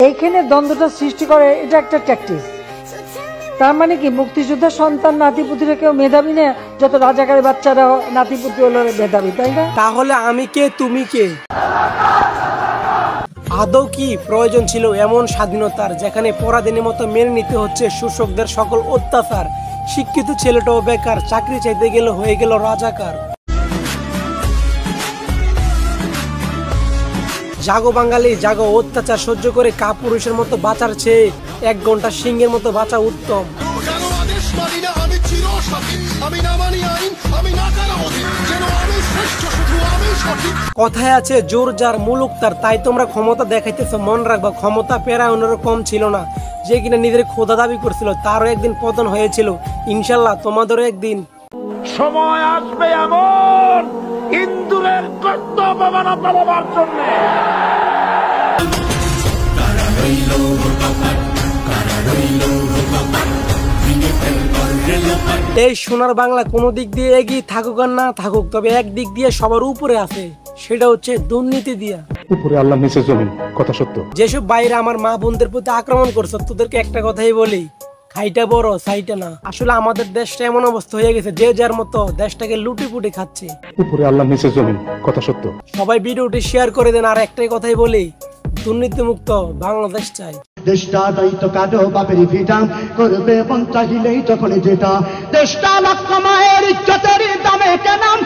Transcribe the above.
এইখানে দ্বন্দ্বটা সৃষ্টি করে, এটা একটা ট্যাকটিস। তার মানে কি মুক্তিযোদ্ধার সন্তান নাতিপুতিরা কেউ মেধাবী না, যত রাজাকারের বাচ্চারা নাতিপুতি হলো মেধাবী, তাই না? তাহলে আমি কে, তুমি কে? আদৌ কি প্রয়োজন ছিল এমন স্বাধীনতার, যেখানে পরাধীনের মতো মেনে নিতে হচ্ছে শোষকদের সকল অত্যাচার? শিক্ষিত ছেলেটাও বেকার, চাকরি চাইতে গেলে হয়ে গেল রাজাকার। জাগো বাঙালি জাগো, অত্যাচার সহ্য করে কাপুরুষের মতো বাঁচার চেয়ে 1 ঘন্টা সিংহের মতো বাঁচা উত্তম। কথায় আছে জোর যার মুলুক তার, তাই তোমরা ক্ষমতা দেখাইতেছ, মন রাখবা ক্ষমতা পেরায়নেরও কম ছিল না। যে কিনা নিজের খোদা দাবি করছিল, তারও একদিন পতন হয়েছিল। ইনশাল্লাহ তোমাদেরও একদিন সময় আসবে এমন ইন্দুরের কর্তব্য পালবার জন্য। এই সোনার বাংলা কোনো দিক দিয়ে এগিয়ে থাকুক আর না থাকুক, তবে এক দিক দিয়ে সবার উপরে আছে, সেটা হচ্ছে দুর্নীতি দিয়া। উপরে আল্লাহ নিচে জমিন, কথা সত্য। যেসব বাইরে আমার মা বোনদের প্রতি আক্রমণ করছে, তোদেরকে একটা কথাই বলি, খাইটা বড় সাইটা না। আসলে আমাদের দেশটা এমন অবস্থা হয়ে গেছে, যে যার মতো দেশটাকে লুটিপুটি খাচ্ছে। উপরে আল্লাহ নিচে জমিন, কথা সত্য। সবাই ভিডিওটি শেয়ার করে দেন। আর একটাই কথাই বলি, দুর্নীতি মুক্ত বাংলাদেশ চাই। দেশটা দায়িত্ব কাজো বাপের ভিটা করবে মন চাহিলেই তখন যেটা দেশটা লক্ষ মায়ের ইজ্জতের দামে কেনাম।